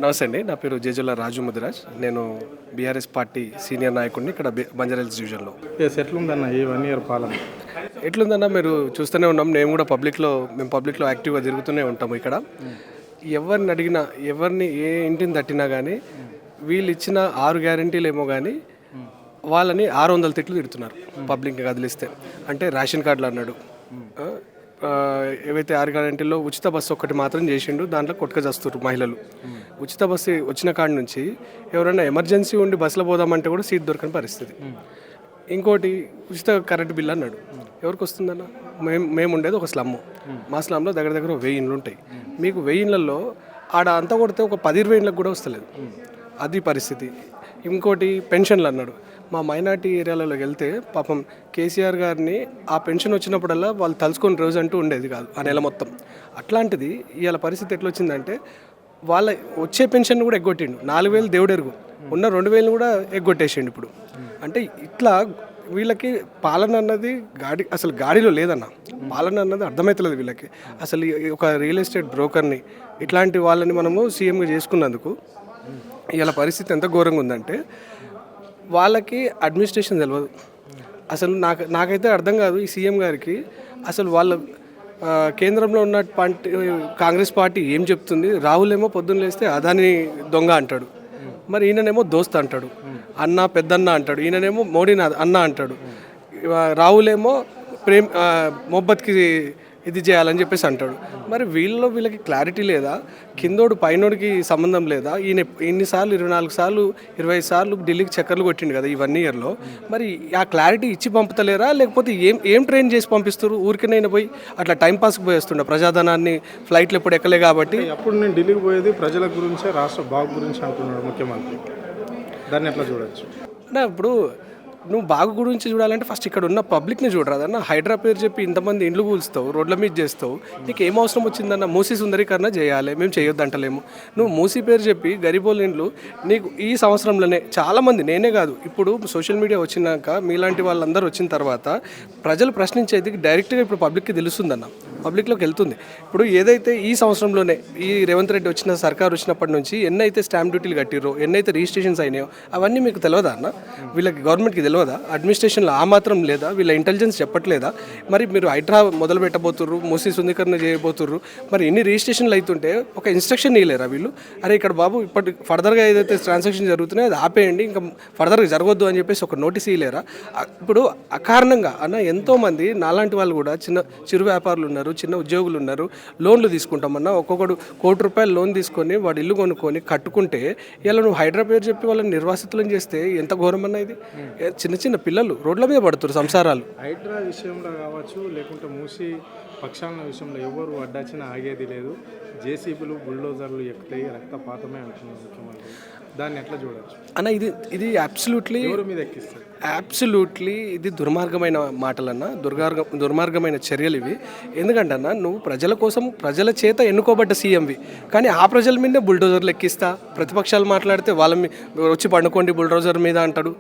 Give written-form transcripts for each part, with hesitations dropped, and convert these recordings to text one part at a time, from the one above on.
నమస్తే అండి. నా పేరు జేజుల రాజు ముదిరాజ్. నేను బీఆర్ఎస్ పార్టీ సీనియర్ నాయకుడిని ఇక్కడ బంజారాహిల్స్ డివిజన్లో. ఎట్లుందన్న ఈ 1 ఇయర్ పాలన? ఎట్లుందన్నా మీరు చూస్తూనే ఉన్నాం. మేము కూడా మేము పబ్లిక్లో యాక్టివ్గా తిరుగుతూనే ఉంటాము. ఇక్కడ ఎవరిని అడిగినా, ఎవరిని ఏ ఇంటిని తట్టినా కానీ వీళ్ళు ఇచ్చిన 6 గ్యారంటీలు ఏమో కానీ వాళ్ళని 600 తిట్లు తిడుతున్నారు పబ్లిక్ని కదిలిస్తే. అంటే రేషన్ కార్డులు అన్నాడు, ఏవైతే 6 గ్యారంటీల్లో ఉచిత బస్సు ఒక్కటి మాత్రం చేసిండు, దాంట్లో కొట్టుకజేస్తారు మహిళలు. ఉచిత బస్సు వచ్చిన కాడి నుంచి ఎవరైనా ఎమర్జెన్సీ ఉండి బస్సులో పోదామంటే కూడా సీట్ దొరకని పరిస్థితి. ఇంకోటి ఉచిత కరెంటు బిల్ అన్నాడు. ఎవరికి వస్తుందన్న? మేము ఉండేది ఒక స్లమ్. మా స్లమ్లో దగ్గర 1000 ఇండ్లు ఉంటాయి. మీకు 1000 ఇండ్లలో ఆడ అంతా కొడితే ఒక 10-20 ఇండ్లకు కూడా వస్తలేదు. అది పరిస్థితి. ఇంకోటి పెన్షన్లు అన్నాడు. మా మైనార్టీ ఏరియాలలోకి వెళ్తే పాపం కేసీఆర్ గారిని ఆ పెన్షన్ వచ్చినప్పుడల్లా వాళ్ళు తలుచుకొని రోజు అంటూ ఉండేది కాదు ఆ నెల మొత్తం. అట్లాంటిది ఇవాళ పరిస్థితి ఎట్లా వచ్చిందంటే వాళ్ళ వచ్చే పెన్షన్ కూడా ఎగ్గొట్టిండు. 4000 దేవుడెరుగు, ఉన్న 2000 కూడా ఎగ్గొట్టేసిండు ఇప్పుడు. అంటే ఇట్లా వీళ్ళకి పాలన అన్నది అసలు గాడిలో లేదన్న. పాలన అన్నది అర్థమవుతలేదు వీళ్ళకి. అసలు ఒక రియల్ ఎస్టేట్ బ్రోకర్ని ఇట్లాంటి వాళ్ళని మనము సీఎంగా చేసుకున్నందుకు ఇలా పరిస్థితి ఎంత ఘోరంగా ఉందంటే వాళ్ళకి అడ్మినిస్ట్రేషన్ తెలియదు. అసలు నాకైతే అర్థం కాదు ఈ సీఎం గారికి. అసలు వాళ్ళ కేంద్రంలో ఉన్న కాంగ్రెస్ పార్టీ ఏం చెప్తుంది? రాహుల్ ఏమో పొద్దున్న లేస్తే అదాని దొంగ అంటాడు, మరి ఈయననేమో దోస్త్ అంటాడు, అన్న పెద్దన్న అంటాడు, ఈయననేమో మోడీని అన్న అంటాడు. రాహుల్ ఏమో మొహబ్బత్కి ఇది చేయాలని చెప్పేసి అంటాడు. మరి వీళ్ళకి క్లారిటీ లేదా? కిందోడు పైనోడికి సంబంధం లేదా? ఈయన ఇన్నిసార్లు 24 సార్లు 25 సార్లు ఢిల్లీకి చక్కర్లు కొట్టిండు కదా ఈ 1 ఇయర్లో. మరి ఆ క్లారిటీ ఇచ్చి పంపుతలేరా? లేకపోతే ఏం ట్రైన్ చేసి పంపిస్తారు? ఊరికేనైనా పోయి అట్లా టైంపాస్కి పోయేస్తుండే ప్రజాధనాన్ని. ఫ్లైట్లు ఎప్పుడు ఎక్కలే కాబట్టి. అప్పుడు నేను ఢిల్లీకి పోయేది ప్రజల గురించే, రాష్ట్ర బాగు గురించి అంటున్నాడు ముఖ్యమంత్రి. దాన్ని ఎట్లా చూడొచ్చు? అంటే ఇప్పుడు నువ్వు బాగు గురించి చూడాలంటే ఫస్ట్ ఇక్కడ ఉన్న పబ్లిక్ని చూడరాదన్న. హైడ్రా పేరు చెప్పి ఇంతమంది ఇండ్లు కూల్స్తావు, రోడ్ల మీద చేస్తావు. నీకు ఏం అవసరం వచ్చిందన్న? మూసీ సుందరీకరణ చేయాలి, మేము చేయొద్దంటలేము. నువ్వు మూసీ పేరు చెప్పి గరీబోళ్ళ ఇండ్లు నీకు ఈ సంవత్సరంలోనే చాలామంది, నేనే కాదు, ఇప్పుడు సోషల్ మీడియా వచ్చినాక మీలాంటి వాళ్ళందరూ వచ్చిన తర్వాత ప్రజలు ప్రశ్నించేది డైరెక్ట్గా ఇప్పుడు పబ్లిక్కి తెలుస్తుందన్న, పబ్లిక్లోకి వెళ్తుంది. ఇప్పుడు ఏదైతే ఈ సంవత్సరంలోనే ఈ రేవంత్ రెడ్డి వచ్చిన సర్కార్ వచ్చినప్పటి నుంచి ఎన్నైతే స్టాంప్ డ్యూటీలు కట్టిరో, ఎన్నైతే రిజిస్ట్రేషన్స్ అయినాయో అవన్నీ మీకు తెలియదా అన్న? వీళ్ళకి గవర్నమెంట్కి తెలియదా? అడ్మినిస్ట్రేషన్లో ఆ మాత్రం లేదా? వీళ్ళ ఇంటెలిజెన్స్ చెప్పట్లేదా? మరి మీరు హైడ్రా మొదలు పెట్టబోతుర్రు, మూసీ సుందరీకరణ చేయబోతుర్రు, మరి ఎన్ని రిజిస్ట్రేషన్లు అవుతుంటే ఒక ఇన్స్ట్రక్షన్ ఇవ్వలేరా వీళ్ళు? అరే ఇక్కడ బాబు ఇప్పటి ఫర్దర్గా ఏదైతే ట్రాన్సాక్షన్ జరుగుతున్నాయో అది ఆపేయండి, ఇంకా ఫర్దర్గా జరగొద్దు అని చెప్పేసి ఒక నోటీస్ ఇవ్వలేరా? ఇప్పుడు అకారణంగా అన్న ఎంతోమంది నాలాంటి వాళ్ళు కూడా చిరు వ్యాపారులు ఉన్నారు, చిన్న ఉద్యోగులు ఉన్నారు. లోన్లు తీసుకుంటామన్నా ఒక్కొక్కడు ₹1,00,00,000 లోన్ తీసుకొని వాడు ఇల్లు కొనుక్కొని కట్టుకుంటే ఇలా నువ్వు హైడ్రా పేరు చెప్పి వాళ్ళని నిర్వాసితులను చేస్తే ఎంత ఘోరం అన్న ఇది. చిన్న పిల్లలు రోడ్ల మీద పడుతున్నారు సంసారాలు. హైడ్రా విషయంలో కావచ్చు, లేకుంటే మూసి పక్షాల విషయంలో ఎవరు అడ్డాచినా ఆగేది లేదు. జేసీబీలు బుల్డోజర్లు ఎక్కుతాయి, రక్తపాతమే అంటున్నారు ముఖ్యమంత్రి. దాన్ని ఎట్లా చూడవచ్చు అన్న? ఇది అబ్సల్యూట్లీ ఎవరి మీద ఎక్కిస్తారు? అబ్సల్యూట్లీ ఇది దుర్మార్గమైన మాటలన్నా, దుర్మార్గమైన చర్యలు ఇవి. ఎందుకంటే అన్న నువ్వు ప్రజల కోసం ప్రజల చేత ఎన్నుకోబడ్డ సీఎంవి, కానీ ఆ ప్రజల మీదే బుల్డోజర్లు ఎక్కిస్తా, ప్రతిపక్షాలు మాట్లాడితే వాళ్ళ వచ్చి పండుకోండి బుల్డోజర్ మీద అంటాడు.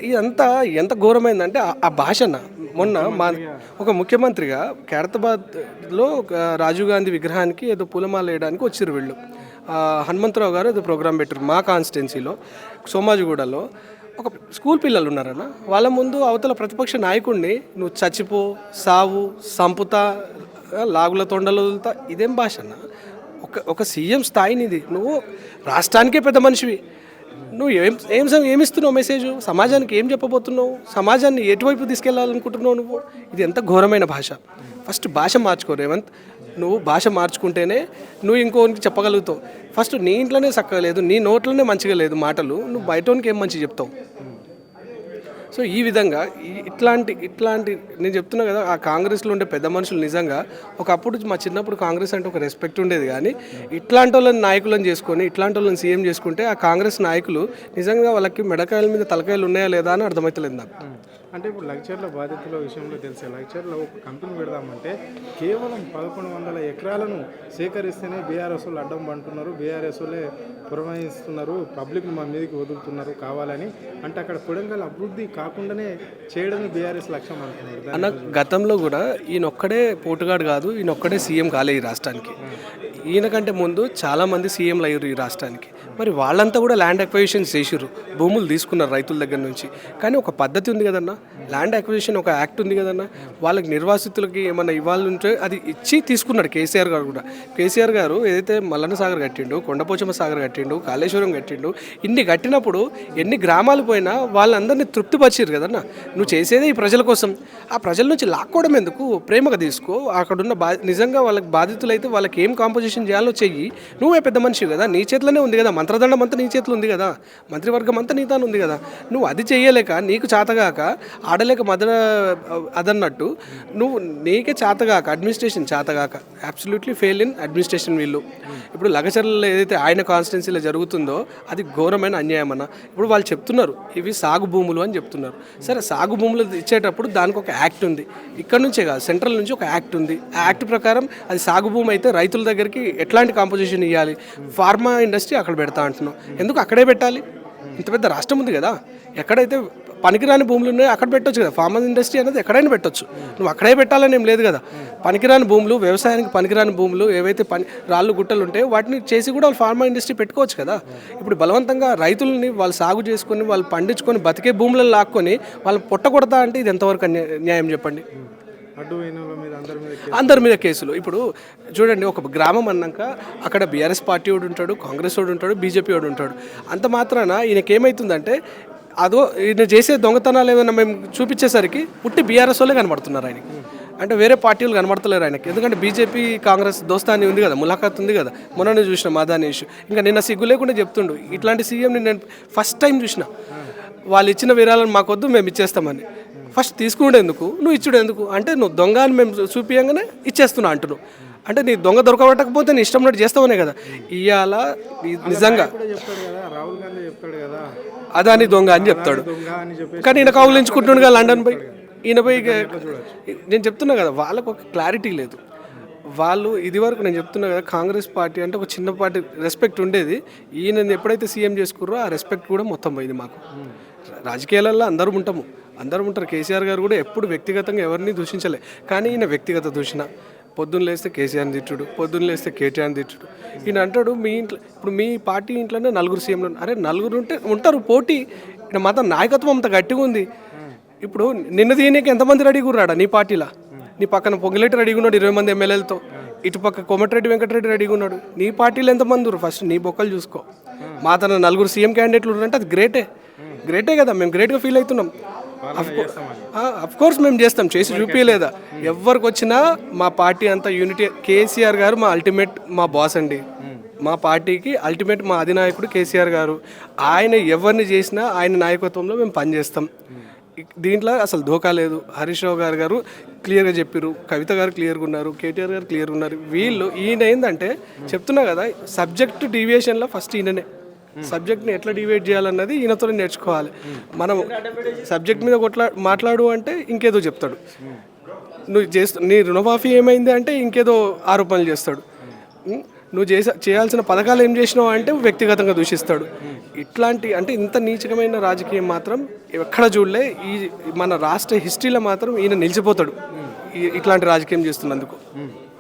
ఇదంతా ఎంత ఘోరమైందంటే ఆ భాషన. మొన్న ఒక ముఖ్యమంత్రిగా ఖైరతాబాద్లో రాజీవ్ గాంధీ విగ్రహానికి ఏదో పూలమాల వేయడానికి వచ్చారు వీళ్ళు. హనుమంతరావు గారు ఏదో ప్రోగ్రాం పెట్టారు మా కాన్స్టిట్యున్సీలో సోమాజిగూడలో. ఒక స్కూల్ పిల్లలు ఉన్నారన్న, వాళ్ళ ముందు అవతల ప్రతిపక్ష నాయకుడిని నువ్వు చచ్చిపో, సావు, సంపుతా, లాగుల తొండలు వదులుతా, ఇదేం భాష అన్న? ఒక సీఎం స్థాయిని ఇది. నువ్వు రాష్ట్రానికే పెద్ద మనిషివి, నువ్వు ఏమిస్తున్నావు మెసేజ్? సమాజానికి ఏం చెప్పబోతున్నావు? సమాజాన్ని ఎటువైపు తీసుకెళ్ళాలనుకుంటున్నావు నువ్వు? ఇది ఎంత ఘోరమైన భాష. ఫస్ట్ భాష మార్చుకో రేవంత్. నువ్వు భాష మార్చుకుంటేనే నువ్వు ఇంకోనికి చెప్పగలుగుతావు. ఫస్ట్ నీ ఇంట్లోనే చక్కగా లేదు, నీ నోట్లోనే మంచిగా లేదు మాటలు, నువ్వు బయటోనికి ఏం మంచి చెప్తావు? సో ఈ విధంగా ఇట్లాంటి నేను చెప్తున్నా కదా, ఆ కాంగ్రెస్లో ఉండే పెద్ద మనుషులు నిజంగా ఒకప్పుడు మా చిన్నప్పుడు కాంగ్రెస్ అంటే ఒక రెస్పెక్ట్ ఉండేది, కానీ ఇట్లాంటి వాళ్ళని నాయకులను చేసుకొని ఇట్లాంటి వాళ్ళని సీఎం చేసుకుంటే ఆ కాంగ్రెస్ నాయకులు నిజంగా వాళ్ళకి మెడకాయల మీద తలకాయలు ఉన్నాయా లేదా అని అర్థమవుతలేదు నాకు. అంటే ఇప్పుడు లగ్జర్ల బాధితుల విషయంలో తెలిసే లగ్జర్లో ఒక కంపెనీ పెడదామంటే కేవలం 1100 ఎకరాలను సేకరిస్తేనే బీఆర్ఎస్ వాళ్ళు అడ్డం పంటున్నారు, బీఆర్ఎస్ వాళ్ళే పురమాయిస్తున్నారు, పబ్లిక్ను మా మీదకి వదులుతున్నారు కావాలని. అంటే అక్కడ కొడంగల్ అభివృద్ధి కాకుండానే చేయడమే బీఆర్ఎస్ లక్ష్యం అంటున్నారు అన్న. గతంలో కూడా ఈయనొక్కడే పోటుగాడు కాదు, ఈయనొక్కడే సీఎం కాలే ఈ రాష్ట్రానికి. ఈయనకంటే ముందు చాలామంది సీఎంలు అయ్యారు ఈ రాష్ట్రానికి. మరి వాళ్ళంతా కూడా ల్యాండ్ అక్విజిషన్స్ చేసిర్రు, భూములు తీసుకున్నారు రైతుల దగ్గర నుంచి. కానీ ఒక పద్ధతి ఉంది కదన్నా, ల్యాండ్ అక్విజిషన్ ఒక యాక్ట్ ఉంది కదన్నా, వాళ్ళకి నిర్వాసితులకి ఏమన్నా ఇవ్వాలంటే అది ఇచ్చి తీసుకున్నాడు కేసీఆర్ గారు కూడా. కేసీఆర్ గారు ఏదైతే మల్లన్న సాగర్ కట్టిండు, కొండపోచమ్మ సాగర్ కట్టిండు, కాళేశ్వరం కట్టిండు, ఇన్ని కట్టినప్పుడు ఎన్ని గ్రామాలు పోయినా వాళ్ళందరినీ తృప్తిపరిచారు కదన్నా. నువ్వు చేసేదే ఈ ప్రజల కోసం, ఆ ప్రజల నుంచి లాక్కోవడం ఎందుకు, ప్రేమగా తీసుకో. అక్కడున్న నిజంగా వాళ్ళకి బాధితులైతే వాళ్ళకి ఏం కాంపోజిషన్ చేయాలో చెయ్యి. నువ్వే పెద్ద మనిషి కదా, నీ చేతిలోనే ఉంది కదా, మంత్రదండం అంతా నీ చేతిలో ఉంది కదా, మంత్రివర్గం అంతా నీ తాను ఉంది కదా. నువ్వు అది చెయ్యలేక, నీకు చేతగాక, ఆడలేక అదన్నట్టు నువ్వు నీకే చేతగాక, అడ్మినిస్ట్రేషన్ చేతగాక, అబ్సల్యూట్లీ ఫెయిల్ ఇన్ అడ్మినిస్ట్రేషన్ వీళ్ళు. ఇప్పుడు లగచర్లలో ఏదైతే ఆయన కాన్స్టిట్యున్సీలో జరుగుతుందో అది ఘోరమైన అన్యాయం అన్న. ఇప్పుడు వాళ్ళు చెప్తున్నారు ఇవి సాగు భూములు అని చెప్తున్నారు. సరే, సాగు భూములు ఇచ్చేటప్పుడు దానికి ఒక యాక్ట్ ఉంది, ఇక్కడ నుంచే కాదు సెంట్రల్ నుంచి ఒక యాక్ట్ ఉంది. ఆ యాక్ట్ ప్రకారం అది సాగు భూమి అయితే రైతుల దగ్గరికి ఎట్లాంటి కాంపోజిషన్ ఇవ్వాలి, ఫార్మా ఇండస్ట్రీ అక్కడ పెడతా అంటున్నావు. ఎందుకు అక్కడే పెట్టాలి? ఇంత పెద్ద రాష్ట్రం ఉంది కదా, ఎక్కడైతే పనికిరాని భూములు ఉన్నాయో అక్కడ పెట్టొచ్చు కదా. ఫార్మా ఇండస్ట్రీ అనేది ఎక్కడైనా పెట్టొచ్చు, నువ్వు అక్కడే పెట్టాలని ఏం లేదు కదా. పనికిరాని భూములు, వ్యవసాయానికి పనికిరాని భూములు ఏవైతే రాళ్ళు గుట్టలు ఉంటాయో వాటిని చేసి కూడా వాళ్ళు ఫార్మా ఇండస్ట్రీ పెట్టుకోవచ్చు కదా. ఇప్పుడు బలవంతంగా రైతులని వాళ్ళు సాగు చేసుకొని వాళ్ళు పండించుకొని బతికే భూములను లాక్కొని వాళ్ళు పొట్టకొడతా అంటే ఇది ఎంతవరకు న్యాయం చెప్పండి? అందరి మీద కేసులు. ఇప్పుడు చూడండి, ఒక గ్రామం అన్నాక అక్కడ బీఆర్ఎస్ పార్టీ వాడు ఉంటాడు, కాంగ్రెస్ వాడు ఉంటాడు, బీజేపీ వాడు ఉంటాడు. అంత మాత్రాన ఈయనకేమవుతుందంటే అదో ఈయన చేసే దొంగతనాలు ఏమైనా మేము చూపించేసరికి పుట్టి బీఆర్ఎస్ వాళ్ళే కనబడుతున్నారు ఆయనకి. అంటే వేరే పార్టీలు కనబడతలేరు ఆయనకి. ఎందుకంటే బీజేపీ కాంగ్రెస్ దోస్తాని ఉంది కదా, ములాఖాత్ ఉంది కదా, మొన్ననే చూసిన మాదాని ఇష్యూ. ఇంకా నిన్న సిగ్గు లేకుండా చెప్తుండు, ఇట్లాంటి సీఎంని నేను ఫస్ట్ టైం చూసిన. వాళ్ళు ఇచ్చిన విరాళాలను మాకొద్దు, మేము ఇచ్చేస్తామని. ఫస్ట్ తీసుకునేందుకు నువ్వు ఇచ్చుడేందుకు అంటే నువ్వు దొంగ అని మేము చూపించగానే ఇచ్చేస్తున్నా అంటున్నావు. అంటే నీ దొంగ దొరకబట్టకపోతే నీ ఇష్టం ఉన్నట్టు చేస్తావనే కదా. ఇవాళ నిజంగా అదాని దొంగ అని చెప్తాడు, కానీ ఈయన కౌగులించుకుంటుండు కదా లండన్ పోయి. ఈయన పోయి నేను చెప్తున్నా కదా, వాళ్ళకు ఒక క్లారిటీ లేదు. వాళ్ళు ఇదివరకు నేను చెప్తున్నా కదా, కాంగ్రెస్ పార్టీ అంటే ఒక చిన్న పార్టీ రెస్పెక్ట్ ఉండేది. ఈయన ఎప్పుడైతే సీఎం చేసుకుర్రో ఆ రెస్పెక్ట్ కూడా మొత్తం పోయింది మాకు. రాజకీయాలలో అందరూ ఉంటారు. కేసీఆర్ గారు కూడా ఎప్పుడు వ్యక్తిగతంగా ఎవరిని దూషించలే, కానీ ఈయన వ్యక్తిగత దూషణ. పొద్దున్న లేస్తే కేసీఆర్ని తిట్టుడు, పొద్దున్న లేస్తే కేటీఆర్ని తిట్టుడు. ఈయన అంటాడు మీ ఇంట్లో, ఇప్పుడు మీ పార్టీ ఇంట్లోనే 4 సీఎంలు. అరే 4 ఉంటారు పోటీ. ఇక్కడ మాత్రం నాయకత్వం అంత గట్టిగా ఉంది. ఇప్పుడు నిన్న దీనికి ఎంతమంది రెడీగా ఉన్నాడా నీ పార్టీలో? నీ పక్కన పొంగిరెడ్డి రెడీగా ఉన్నాడు 20 మంది ఎమ్మెల్యేలతో, ఇటుపక్క కోమటిరెడ్డి వెంకటరెడ్డి రెడీగా ఉన్నాడు. నీ పార్టీలో ఎంతమంది ఉన్నారు? ఫస్ట్ నీ బొక్కలు చూసుకో. మా తన 4 సీఎం క్యాండిడేట్లు ఉన్నారంటే అది గ్రేటే కదా, మేము గ్రేట్గా ఫీల్ అవుతున్నాం. అఫ్ కోర్స్ మేము చేస్తాం, చేసి చూపించలేదా? ఎవరికి వచ్చినా మా పార్టీ అంతా యూనిటీ. కేసీఆర్ గారు మా అల్టిమేట్, మా బాస్ అండి. మా పార్టీకి అల్టిమేట్ మా అధినాయకుడు కేసీఆర్ గారు. ఆయన ఎవరిని చేసినా ఆయన నాయకత్వంలో మేము పనిచేస్తాం. దీంట్లో అసలు ధోకా లేదు. హరీష్ రావు గారు క్లియర్గా చెప్పారు, కవిత గారు క్లియర్గా ఉన్నారు, కేటీఆర్ గారు క్లియర్గా ఉన్నారు. వీళ్ళు ఈయన ఏంటంటే చెప్తున్నా కదా, సబ్జెక్ట్ డీవియేషన్లో ఫస్ట్ ఈయననే. సబ్జెక్ట్ని ఎట్లా డివైడ్ చేయాలన్నది ఈయనతో నేర్చుకోవాలి. మనం సబ్జెక్ట్ మీద మాట్లాడు అంటే ఇంకేదో చెప్తాడు, నువ్వు నీ రుణమాఫీ ఏమైంది అంటే ఇంకేదో ఆరోపణలు చేస్తాడు, నువ్వు చేయాల్సిన పథకాలు ఏం చేసినావు అంటే వ్యక్తిగతంగా దూషిస్తాడు. ఇట్లాంటి అంటే ఇంత నీచకమైన రాజకీయం మాత్రం ఎక్కడ చూడలే. ఈ మన రాష్ట్ర హిస్టరీలో మాత్రం ఈయన నిలిచిపోతాడు ఇట్లాంటి రాజకీయం చేస్తున్నందుకు.